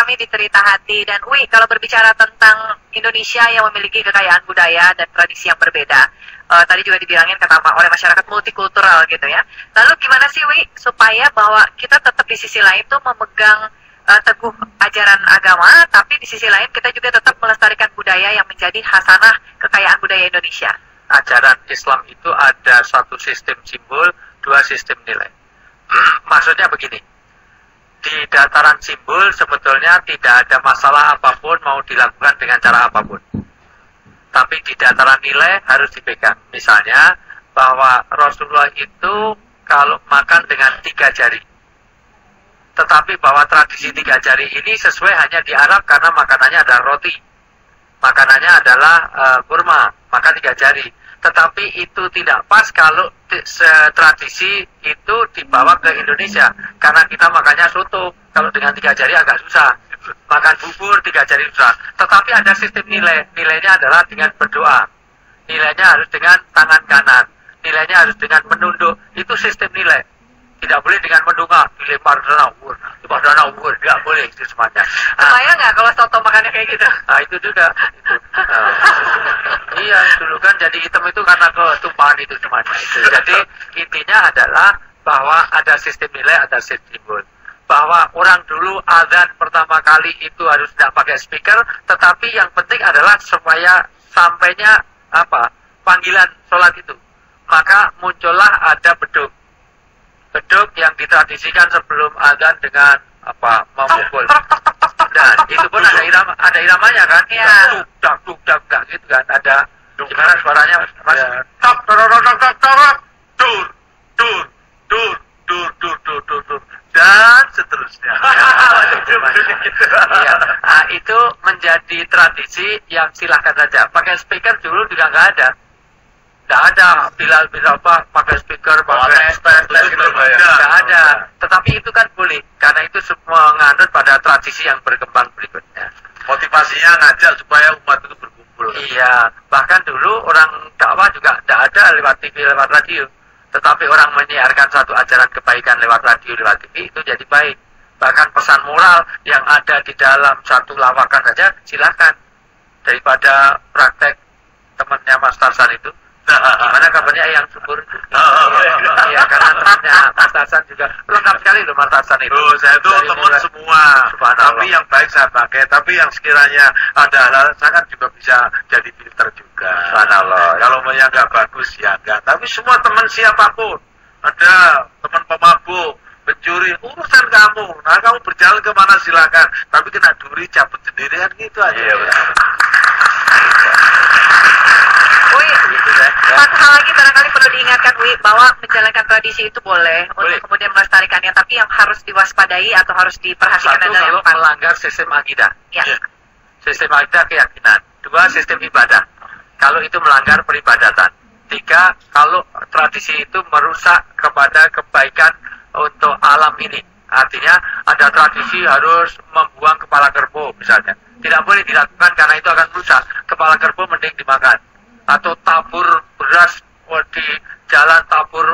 kami di Cerita Hati. Dan kalau berbicara tentang Indonesia yang memiliki kekayaan budaya dan tradisi yang berbeda, tadi juga dibilangin oleh masyarakat multikultural gitu ya. Lalu gimana sih supaya bahwa kita tetap di sisi lain tuh memegang teguh ajaran agama, tapi di sisi lain kita juga tetap melestarikan budaya yang menjadi khasanah kekayaan budaya Indonesia. Ajaran Islam itu ada satu sistem simbol, dua sistem nilai. Maksudnya begini, di dataran simbol sebetulnya tidak ada masalah apapun mau dilakukan dengan cara apapun. Tapi di dataran nilai harus dipegang. Misalnya bahwa Rasulullah itu kalau makan dengan 3 jari. Tetapi bahwa tradisi 3 jari ini sesuai hanya di Arab karena makanannya adalah roti. Makanannya adalah kurma, maka 3 jari. Tetapi itu tidak pas kalau tradisi itu dibawa ke Indonesia. Karena kita makannya soto, kalau dengan 3 jari agak susah. Makan bubur 3 jari susah. Tetapi ada sistem nilai. Nilainya adalah dengan berdoa. Nilainya harus dengan tangan kanan. Nilainya harus dengan menunduk. Itu sistem nilai. Tidak boleh dengan mendungak, dilempar dana ubur, tidak boleh itu semuanya. Kebayang nggak kalau soto makannya kayak gitu? Nah itu juga. Iya, dulu kan jadi hitam itu karena ketumpahan itu semuanya. Jadi intinya adalah bahwa ada sistem nilai, ada sistem simbol. Bahwa orang dulu azan pertama kali itu harus tidak pakai speaker, tetapi yang penting adalah supaya sampainya panggilan sholat itu. Maka muncullah ada beduk. Beduk yang ditradisikan sebelum azan dengan memukul. Dan itu pun ada iramanya kan? Iya. Duk dak gitu kan? Ada gimana suaranya? Mas? Dur dan seterusnya. Iya. Nah, itu menjadi tradisi yang silahkan saja. Pakai speaker dulu juga nggak ada. Tidak ada Bilal pakai speaker, pakai gitu, tidak ada. Tetapi itu kan boleh, karena itu semua menganut pada tradisi yang berkembang berikutnya. Motivasinya ngajak supaya umat itu berkumpul. Iya, bahkan dulu orang dakwah juga tidak ada lewat TV, lewat radio. Tetapi orang menyiarkan satu ajaran kebaikan lewat radio, lewat TV itu jadi baik. Bahkan pesan moral yang ada di dalam satu lawakan saja silahkan. Daripada praktek temannya Mas Tarsan itu. Gimana kabarnya yang syukur? Iya, karena temannya Mas Tarsan juga lengkap sekali loh Mas Tarsan itu. Saya itu teman semua, tapi yang baik saya pakai, tapi yang sekiranya ada hal sangat juga bisa jadi filter juga. Subhanallah. Kalau yang nggak bagus ya enggak. Tapi semua teman siapapun, ada teman pemabuk, pencuri, urusan kamu. Nah kamu berjalan kemana silakan, tapi kena duri cabut sendirian gitu aja. Iya, Satu hal lagi barangkali perlu diingatkan bahwa menjalankan tradisi itu boleh untuk kemudian melestarikannya, tapi yang harus diwaspadai atau harus diperhatikan adalah yang melanggar sistem akidah. Ya. Sistem akidah keyakinan. 2, sistem ibadah. Kalau itu melanggar peribadatan. 3, kalau tradisi itu merusak kepada kebaikan untuk alam ini. Artinya ada tradisi harus membuang kepala kerbau misalnya. Tidak boleh dilakukan karena itu akan merusak. Kepala kerbau mending dimakan. Atau tabur beras di jalan, tabur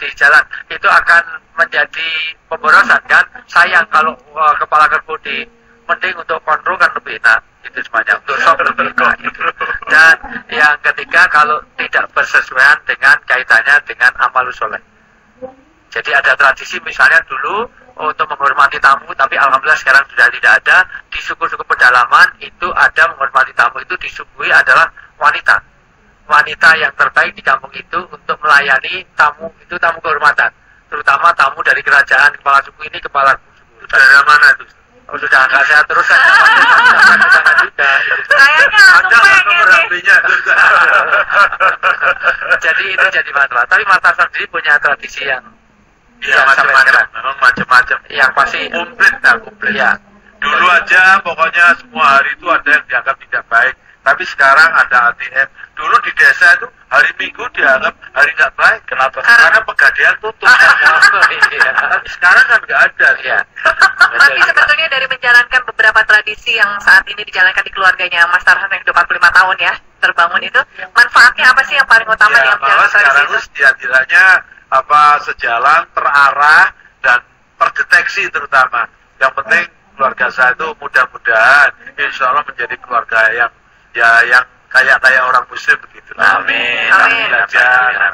di jalan, itu akan menjadi pemborosan kan. Sayang kalau kepala kerbau mending untuk kontrol kan lebih enak. Itu semuanya untuk sok lebih enak gitu. Dan yang ketiga, kalau tidak bersesuaian dengan kaitannya dengan amal soleh. Jadi ada tradisi misalnya dulu untuk menghormati tamu, tapi alhamdulillah sekarang sudah tidak ada. Di suku-suku pedalaman itu ada menghormati tamu, itu disuguhi adalah wanita yang terbaik di kampung itu untuk melayani tamu, itu tamu kehormatan, terutama tamu dari kerajaan, kepala suku ini, kepala suku. Dari mana itu? Sudah nggak saya teruskan. juga. Kayaknya Jadi itu jadi masalah. Tapi Mataram sendiri punya tradisi yang macam-macam. Memang macam-macam. Yang pasti komplit. Ya. Dulu aja pokoknya semua hari itu ada yang dianggap tidak baik. Tapi sekarang ada ATM. Dulu di desa itu hari Minggu dianggap hari nggak baik. Kenapa? Karena pegadaian tutup. Tapi sekarang kan nggak ada. Ya. Tapi sebetulnya dari menjalankan beberapa tradisi yang saat ini dijalankan di keluarganya Mas Tarhan yang 25 tahun ya terbangun itu, manfaatnya apa sih yang paling utama yang menjalankan tradisi itu? Setidaknya sejalan, terarah dan terdeteksi terutama. Yang penting keluarga saya itu mudah-mudahan insya Allah menjadi keluarga yang kayak orang muslim begitu. Amin. Amin.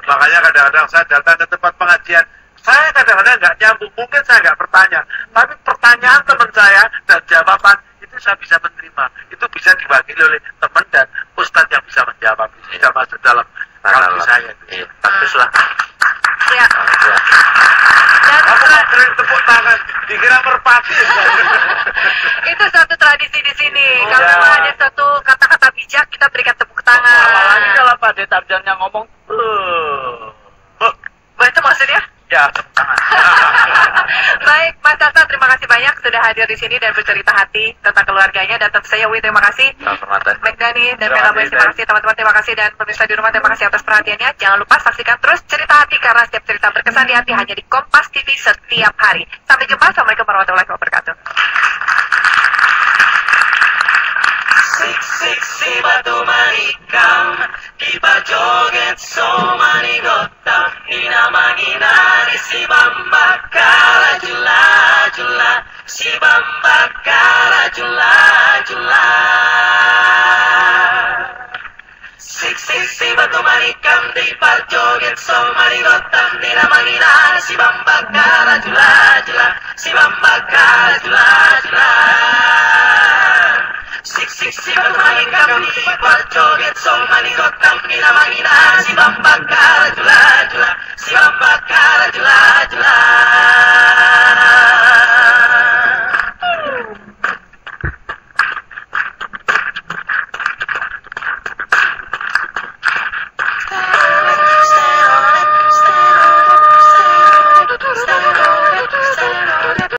Makanya kadang-kadang saya datang ke tempat pengajian, saya kadang-kadang nggak nyambung, mungkin saya nggak bertanya, tapi pertanyaan teman saya dan jawaban itu saya bisa menerima, itu bisa diwakili oleh teman dan ustadz yang bisa menjawab, bisa masuk dalam kalbu saya. Baguslah. Ya. Dan Kamu nggak keren tepuk tangan, dikira merpati. itu satu tradisi di sini. Oh, Kalau ya. memang ada satu kata-kata bijak, kita berikan tepuk tangan. Apalagi kalau Pak De Tarjannya ngomong, Itu maksudnya? ya tepuk tangan. Baik, Mas Hasan, terima kasih banyak sudah hadir di sini dan bercerita hati tentang keluarganya. Dan tentu saja, Wi, terima kasih. Sama-sama. Megdani dan Terima Bella kasih, Boys, terima kasih. Teman-teman, terima kasih. Dan pemirsa di rumah, terima kasih atas perhatiannya. Jangan lupa saksikan terus Cerita Hati, karena setiap cerita berkesan di hati hanya di Kompas TV setiap hari. Sampai jumpa. Assalamualaikum warahmatullahi wabarakatuh. Siksik si batu manikam di bajoget so manigotam ina manginari si bambakala jula jula si bambakala jula jula Siksik si batu manikam di bajoget so manigotam ina manginari si bambakala jula jula si bambakala jula jula Siksik si bermain kami berjoget song manigotam nila mangina si bambakala jula jula si bambakala jula jula